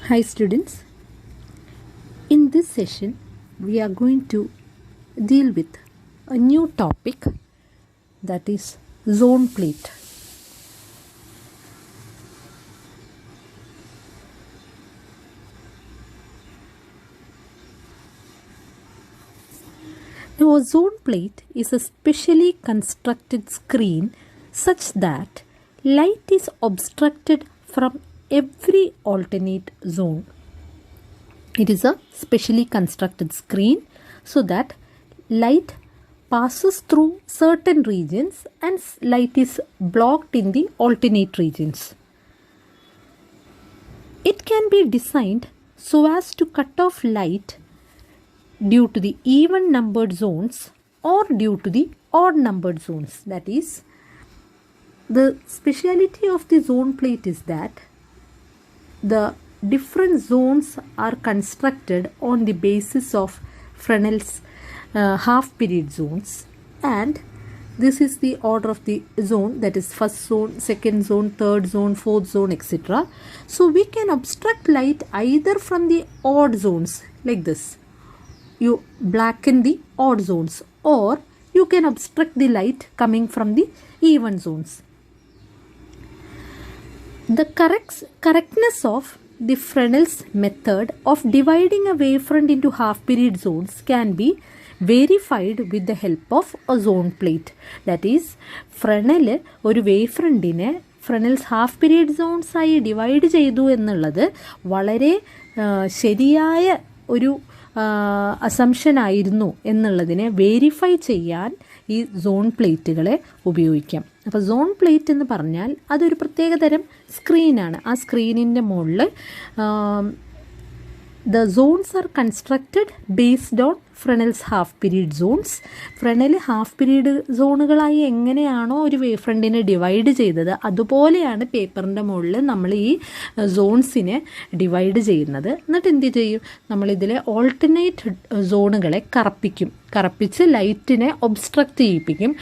Hi students, in this session we are going to deal with a new topic, that is zone plate. Now, a zone plate is a specially constructed screen such that light is obstructed from every alternate zone. It is a specially constructed screen so that light passes through certain regions and light is blocked in the alternate regions. It can be designed so as to cut off light due to the even numbered zones or due to the odd numbered zones. That is, the speciality of the zone plate is that the different zones are constructed on the basis of Fresnel's half period zones, and this is the order of the zone, that is first zone, second zone, third zone, fourth zone, etc. So we can obstruct light either from the odd zones like this. You blacken the odd zones, or you can obstruct the light coming from the even zones. The correctness of the Fresnel's method of dividing a wavefront into half period zones can be verified with the help of a zone plate. That is, Fresnel ഒരു wavefrontനെ Fresnel's half period zones ആയി divide ചെയ്തു എന്നുള്ളത് വളരെ ശരിയായ ഒരു assumption ആയിരുന്നു എന്നുള്ളതിനെ verify ചെയ്യാൻ ഈ സോൺ പ്ലേറ്റുകളെ ഉപയോഗിക്കാം. അപ്പോൾ സോൺ പ്ലേറ്റ് എന്ന് പറഞ്ഞാൽ അതൊരു പ്രത്യേകതരം സ്ക്രീനാണ്. ആ സ്ക്രീനിൻ്റെ മുകളിൽ the zones are constructed based on Fresnel's half period zones. Fresnel half period സോണുകളായി എങ്ങനെയാണോ ഒരു വേവ് ഫ്രണ്ടിനെ ഡിവൈഡ് ചെയ്തത്, അതുപോലെയാണ് പേപ്പറിൻ്റെ മുകളിൽ നമ്മൾ ഈ സോൺസിനെ ഡിവൈഡ് ചെയ്യുന്നത്. എന്നിട്ട് എന്ത് ചെയ്യും, നമ്മളിതിലെ ഓൾട്ടർനേറ്റ് സോണുകളെ കറപ്പിച്ച് ലൈറ്റിനെ ഒബ്സ്ട്രക്റ്റ് ചെയ്യിപ്പിക്കും.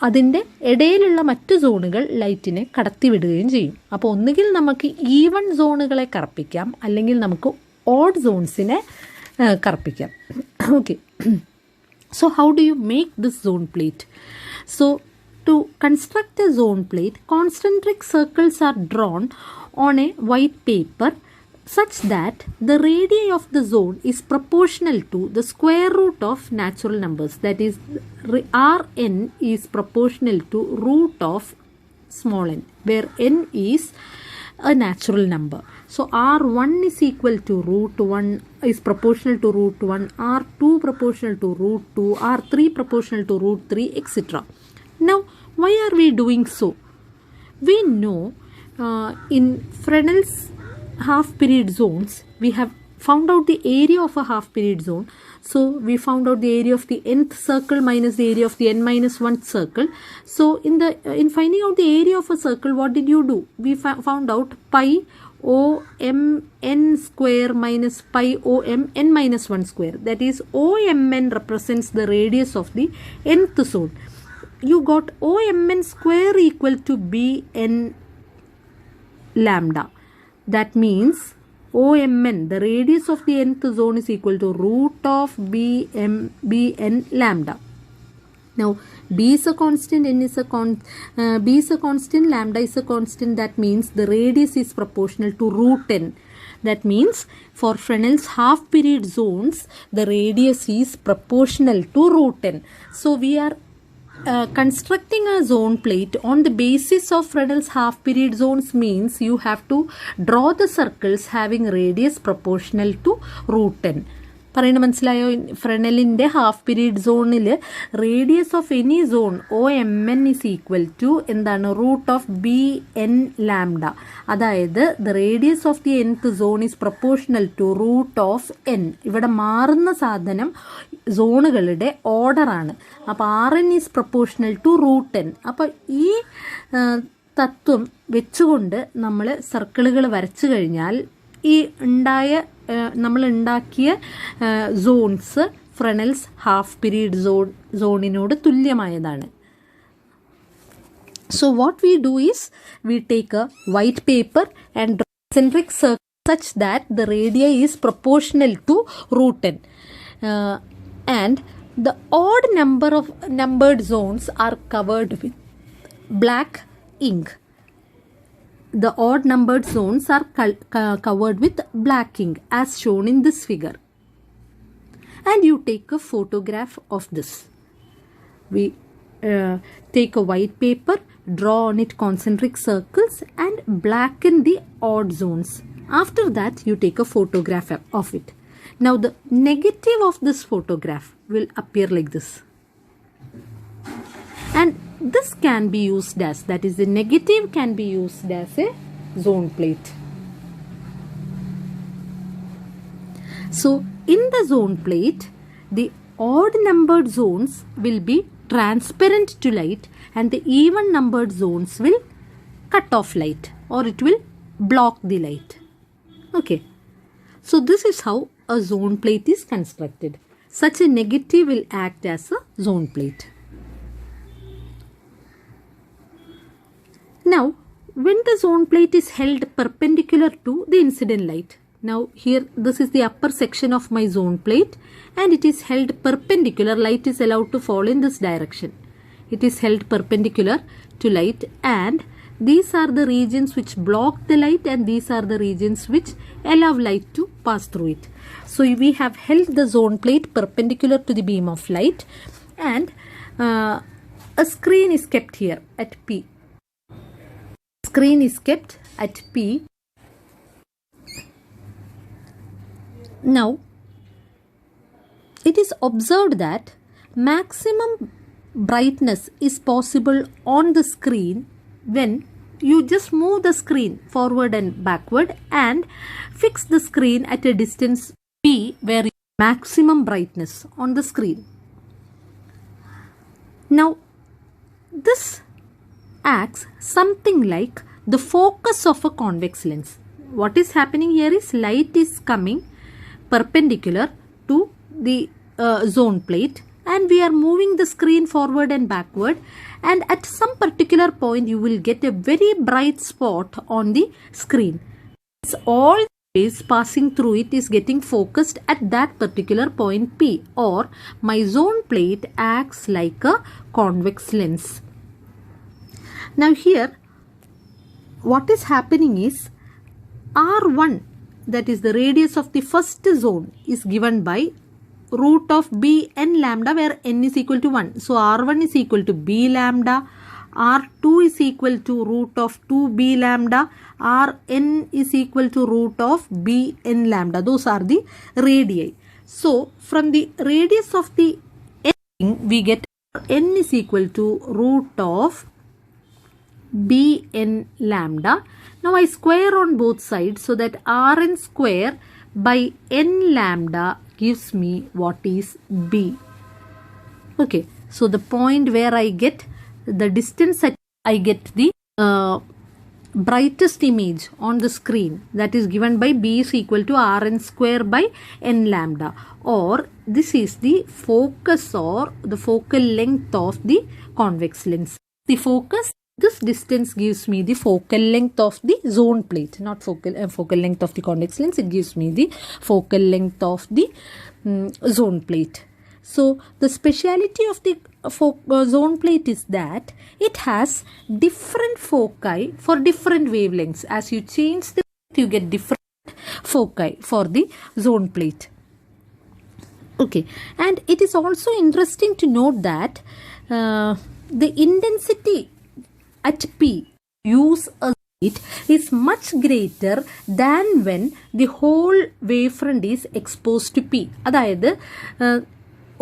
അതിൻ്റെ ഇടയിലുള്ള മറ്റു സോണുകൾ ലൈറ്റിനെ കടത്തിവിടുകയും ചെയ്യും. അപ്പോൾ ഒന്നുകിൽ നമുക്ക് ഈവൺ സോണുകളെ കറപ്പിക്കാം, അല്ലെങ്കിൽ നമുക്ക് odd zonesine karpikam. Okay. So how do you make this zone plate? So to construct a zone plate, concentric circles are drawn on a white paper such that the radii of the zone is proportional to the square root of natural numbers. That is, Rn is proportional to root of small n, where n is a natural number. So R1 is equal to root 1 is proportional to root 1, R2 proportional to root 2, R3 proportional to root 3, etc. Now, why are we doing so? We know in Fresnel's half period zones, we have found out the area of a half period zone. So we found out the area of the nth circle minus the area of the n minus 1th circle. So in finding out the area of a circle, what did you do? We found out pi OMN square minus pi OMN minus 1 square. That is, OMN represents the radius of the nth zone. You got OMN square equal to BN lambda. That means OMN, the radius of the nth zone, is equal to root of BN lambda. Now, B is a constant, N is a B is a constant, lambda is a constant. That means the radius is proportional to root n. That means for Fresnel's half period zones, the radius is proportional to root n. So we are constructing a zone plate on the basis of Fresnel's half period zones means you have to draw the circles having radius proportional to root n. പറയുന്നത് മനസ്സിലായോ? ഫ്രെനലിൻ്റെ half period സോണിൽ radius of any zone OMN is equal to എന്താണ്, root of BN lambda. അതായത് the radius of the nth zone is proportional to root of n. ഇവിടെ മാറുന്ന സാധനം സോണുകളുടെ ഓർഡറാണ്. അപ്പോൾ RN is proportional to root n. അപ്പോൾ ഈ തത്വം വെച്ചുകൊണ്ട് നമ്മൾ സർക്കിളുകൾ വരച്ചു കഴിഞ്ഞാൽ ഈ നമ്മൾ ഉണ്ടാക്കിയ സോൺസ് ഫ്രെനൽസ് ഹാഫ് പീരീഡ് സോണിനോട് തുല്യമായതാണ്. So what we do is we take a white paper and draw concentric circle such that the radii is proportional to root n. And the odd numbered zones are covered with black ink. The odd numbered zones are covered with black ink as shown in this figure. And you take a photograph of this. We take a white paper, draw on it concentric circles and blacken the odd zones. After that, you take a photograph of it. Now the negative of this photograph will appear like this. And this can be used as, that is the negative can be used as a zone plate. So in the zone plate, the odd numbered zones will be transparent to light and the even numbered zones will cut off light or it will block the light. Okay. So this is how a zone plate is constructed. Such a negative will act as a zone plate. Now, when the zone plate is held perpendicular to the incident light, now here this is the upper section of my zone plate and it is held perpendicular, light is allowed to fall in this direction. It is held perpendicular to light and these are the regions which block the light and these are the regions which allow light to pass through it. So we have held the zone plate perpendicular to the beam of light and a screen is kept here at P. Screen is kept at P. Now, it is observed that maximum brightness is possible on the screen when you just move the screen forward and backward and fix the screen at a distance P where you have maximum brightness on the screen. Now, this acts something like the focus of a convex lens. What is happening here is light is coming perpendicular to the zone plate and we are moving the screen forward and backward and at some particular point you will get a very bright spot on the screen. It's all is passing through it is getting focused at that particular point P, or my zone plate acts like a convex lens. Now here what is happening is R1, that is the radius of the first zone, is given by root of b n lambda where n is equal to 1. So R1 is equal to b lambda, R2 is equal to root of 2b lambda, Rn is equal to root of bn lambda. Those are the radii. So from the radius of the n we get n is equal to root of bn lambda. Now I square on both sides so that Rn square by n lambda gives me what is b. Okay, so the point where I get the distance that I get the brightest image on the screen, that is given by b is equal to Rn square by n lambda, or this is the focus or the focal length of the convex lens. The focus, this distance gives me the focal length of the zone plate, not focal length of the convex lens. It gives me the focal length of the zone plate. So the speciality of the zone plate is that it has different foci for different wavelengths. As you change the you get different foci for the zone plate. Okay, and it is also interesting to note that the intensity at P use a light is much greater than when the whole wavefront is exposed to P. അതായത്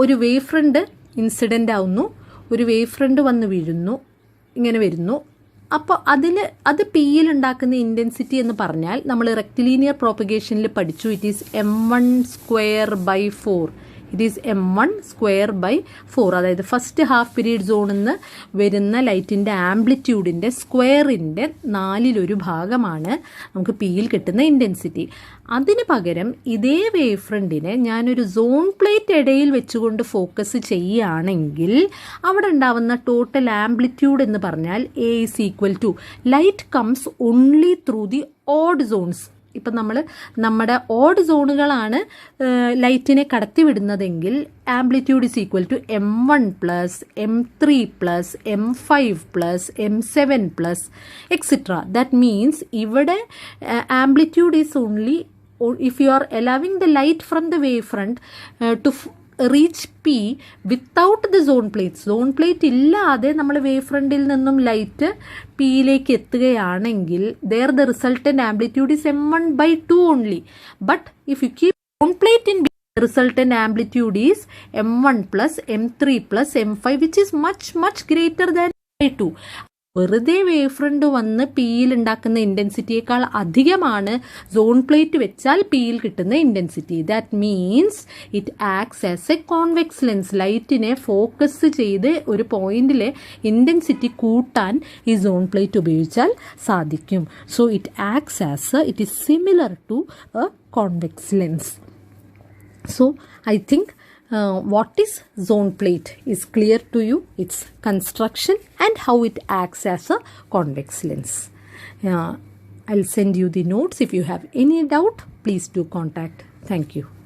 ഒരു wave front incident ആവുന്നു, ഒരു wave front വന്ന് വീഴുന്നു, ഇങ്ങനെ വരുന്നു. അപ്പോൾ അത് പിയിൽ ഉണ്ടാക്കുന്ന ഇൻറ്റൻസിറ്റി എന്ന് പറഞ്ഞാൽ നമ്മൾ റെക്റ്റിലീനിയർ പ്രോപ്പഗേഷനിൽ പഠിച്ചു. It is m1 square by 4. It is m1 square by 4. അതായത് ഫസ്റ്റ് ഹാഫ് പീരീഡ് സോണിൽ നിന്ന് വരുന്ന ലൈറ്റിൻ്റെ ആംപ്ലിറ്റ്യൂഡിൻ്റെ സ്ക്വയറിൻ്റെ 4/1 ഭാഗമാണ് നമുക്ക് പിയിൽ കിട്ടുന്ന ഇൻറ്റൻസിറ്റി. അതിന് പകരം ഇതേ വേവ് ഫ്രണ്ടിനെ ഞാനൊരു സോൺ പ്ലേറ്റ് ഇടയിൽ വെച്ചുകൊണ്ട് ഫോക്കസ് ചെയ്യുകയാണെങ്കിൽ അവിടെ ഉണ്ടാവുന്ന ടോട്ടൽ ആംപ്ലിറ്റ്യൂഡ് എന്ന് പറഞ്ഞാൽ A is equal to light comes only through the odd zones ഇപ്പം നമ്മുടെ ഓഡ് സോണുകളാണ് ലൈറ്റിനെ കടത്തിവിടുന്നതെങ്കിൽ amplitude is equal to M1 plus M3 plus M5 plus M7 plus etcetera. That means ഇവിടെ amplitude is only if you are allowing the light from the wavefront to reach P without the zone plates. zone plate ഇല്ലാതെ നമ്മൾ wave ഫ്രണ്ടിൽ നിന്നും light പിയിലേക്ക് എത്തുകയാണെങ്കിൽ there the resultant amplitude is M1/2 only. But if you keep zone plate in B, the resultant amplitude is M1 plus M3 plus M5, which is much greater than 2. വെറുതെ wave front വന്ന് പിയിൽ ഉണ്ടാക്കുന്ന ഇൻറ്റൻസിറ്റിയേക്കാൾ അധികമാണ് zone plate വെച്ചാൽ പിയിൽ കിട്ടുന്ന intensity. That means it acts as a convex lens. ലൈറ്റിനെ focus ചെയ്ത് ഒരു പോയിന്റിലെ ഇൻറ്റൻസിറ്റി കൂട്ടാൻ ഈ സോൺ പ്ലേറ്റ് ഉപയോഗിച്ചാൽ സാധിക്കും. So it acts as it is similar to a convex lens. So I think what is zone plate is clear to you, its construction and how it acts as a convex lens. I'll send you the notes. If you have any doubt, please do contact. Thank you.